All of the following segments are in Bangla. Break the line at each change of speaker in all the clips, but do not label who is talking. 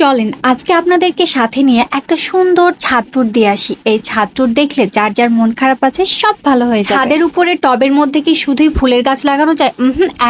চলেন আজকে আপনাদেরকে সাথে নিয়ে একটা সুন্দর ছাদ ট্যুর দিয়ে আসি। এই ছাদ ট্যুর দেখলে যার যার মন খারাপ আছে সব ভালো হয়ে যাবে। ছাদের উপরে টবের মধ্যে কি শুধুই ফুলের গাছ লাগানো যায়?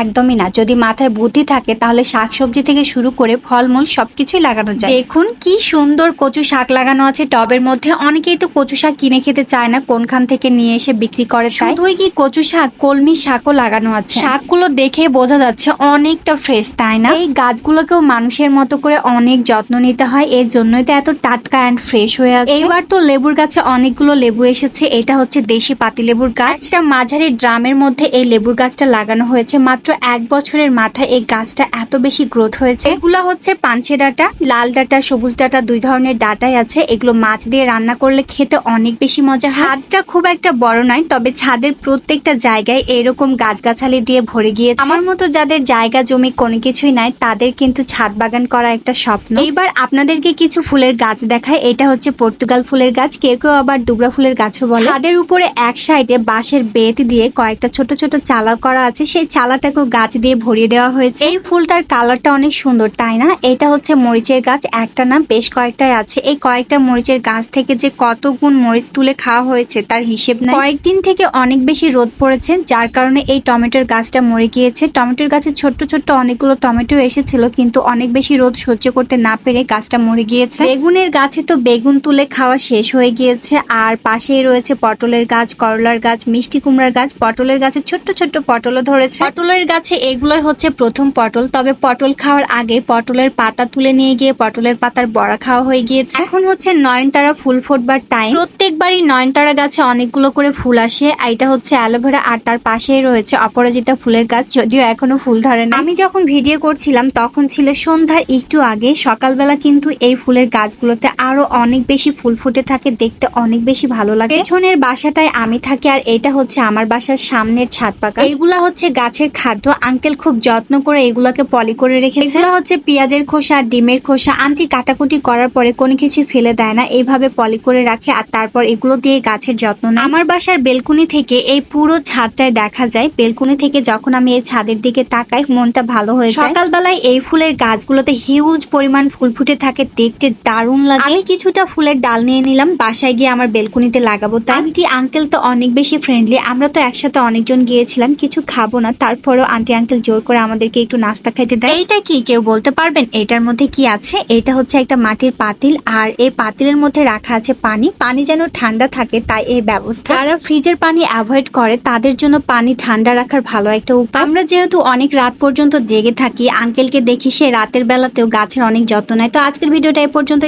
একদমই না। যদি মাথায় বুদ্ধি থাকে তাহলে শাকসবজি থেকে শুরু করে ফলমূল সবকিছুই লাগানো যায়। দেখুন কি সুন্দর কচু শাক লাগানো আছে টবের মধ্যে। অনেকেই তো কচু শাক কিনে খেতে চায় না, কোনখান থেকে নিয়ে এসে বিক্রি করে। শুধুই কি কচু শাক, কলমি শাকও লাগানো আছে। শাকগুলো দেখে বোঝা যাচ্ছে অনেকটা ফ্রেশ, তাই না? এই গাছগুলোকেও মানুষের মতো করে অনেক যত্ন নিতে হয়, এর জন্যই তো এত টাটকা এন্ড ফ্রেশ হয়ে আছে। এইবার তো লেবুর গাছে অনেকগুলো লেবু এসেছে। এটা হচ্ছে দেশি পাতি লেবুর গাছ। একটা মাঝারি ড্রামের মধ্যে এই লেবুর গাছটা লাগানো হয়েছে। মাত্র 1 বছরের মাথায় এই গাছটা এত বেশি গ্রোথ হয়েছে। এগুলা হচ্ছে পাঞ্চে ডাটা, লাল ডাটা, সবুজ ডাটা, 2 ধরনের ডাটাই আছে। এগুলো মাছ দিয়ে রান্না করলে খেতে অনেক বেশি মজা হয়। ছাদটা খুব একটা বড় নয়, তবে ছাদের প্রত্যেকটা জায়গায় এরকম গাছগাছালি দিয়ে ভরে গিয়েছে। আমার মতো যাদের জায়গা জমি কোনো কিছুই নাই তাদের কিন্তু ছাদ বাগান করা একটা স্বপ্ন। এইবার আপনাদেরকে কিছু ফুলের গাছ দেখায়। এটা হচ্ছে পর্তুগাল ফুলের গাছ, কেউ কেউ আবার দুবরা ফুলের গাছও বলে। ছাদের উপরে এক সাইডে বাঁশের বেত দিয়ে কয়েকটা ছোট ছোট চালা করা আছে, সেই চালাটাকেও গাছ দিয়ে ভরিয়ে দেওয়া হয়েছে। এই ফুলটার কালারটা অনেক সুন্দর, তাই না? এটা হচ্ছে মরিচের গাছ, একটা না বেশ কয়েকটাই আছে। এই কয়েকটা মরিচের গাছ থেকে যে কত গুণ মরিচ তুলে খাওয়া হয়েছে তার হিসেব নাই। কয়েকদিন থেকে অনেক বেশি রোদ পড়েছে, যার কারণে এই টমেটোর গাছটা মরে গিয়েছে। টমেটোর গাছে ছোট্ট ছোট্ট অনেকগুলো টমেটো এসেছিল, কিন্তু অনেক বেশি রোদ সহ্য করতে না পেরে গাছটা মরে গিয়েছে। বেগুনের গাছে তো বেগুন তুলে খাওয়া শেষ হয়ে গিয়েছে। আর পাশেই রয়েছে পটলের গাছ, করলার গাছ, মিষ্টি কুমড়ার গাছ। পটলের গাছে ছোট্ট ছোট্ট পটলও ধরেছে। পটলের গাছে এগুলোই হচ্ছে প্রথম পটল। তবে পটল খাওয়ার আগে পটলের পাতা তুলে নিয়ে গিয়ে পটলের পাতার বড়া খাওয়া হয়ে গিয়েছে। এখন হচ্ছে নয়নতারা ফুল ফোটবার টাইম। প্রত্যেকবারই নয়নতারা গাছে অনেকগুলো করে ফুল আসে। এটা হচ্ছে অ্যালোভেরা, আর তার পাশেই রয়েছে অপরাজিতা ফুলের গাছ, যদিও এখনো ফুল ধরে না। আমি যখন ভিডিও করছিলাম তখন ছিল সন্ধ্যার একটু আগে। সকালবেলা কিন্তু এই ফুলের গাছগুলোতে আরো অনেক বেশি ফুল ফুটে থাকে, দেখতে অনেক বেশি ভালো লাগে। পেছনের বাসাটায় আমি থাকি, আর এটা হচ্ছে আমার বাসার সামনের ছাদ বাগান। এইগুলা হচ্ছে গাছের খাদ্য। আঙ্কেল খুব যত্ন করে এগুলাকে পলি করে রেখেছে। এগুলা হচ্ছে পেঁয়াজের খোসা আর ডিমের খোসা। আন্টি কাটাকুটি করার পরে কোনো কিছু ফেলে দেয় না, এইভাবে পলি করে রাখে, আর তারপর এগুলো দিয়ে গাছের যত্ন নেয়। আমার বাসার বেলকুনি থেকে এই পুরো ছাদটাই দেখা যায়। বেলকুনি থেকে যখন আমি এই ছাদের দিকে তাকাই মনটা ভালো হয়ে যায়। সকালবেলায় এই ফুলের গাছগুলোতে হিউজ পরিমাণ ফুল ফুটে থাকে, দেখতে দারুণ লাগে। আমি কিছুটা ফুলের ডাল নিয়ে নিলাম, বাসায় গিয়ে আমার বেলকুনিতে লাগাবো। তাই আন্টি আঙ্কেল তো অনেক বেশি ফ্রেন্ডলি। আমরা তো একসাথে অনেকজন গিয়েছিলাম, কিছু খাবো না, তারপরও আন্টি আঙ্কেল জোর করে আমাদেরকে একটু নাস্তা খাইতে দেয়। এইটা কি কেউ বলতে পারবেন এটার মধ্যে কি আছে? এটা হচ্ছে একটা মাটির পাতিল, আর এই পাতিলের মধ্যে রাখা আছে পানি। পানি যেন ঠান্ডা থাকে তাই এই ব্যবস্থা। যারা ফ্রিজের পানি অ্যাভয়েড করে তাদের জন্য পানি ঠান্ডা রাখার ভালো একটা উপায়। আমরা যেহেতু অনেক রাত পর্যন্ত জেগে থাকি, আঙ্কেলকে দেখি সে রাতের বেলাতেও গাছের অনেক যত্ন নেয়। তো আজকের ভিডিওটা এই পর্যন্ত।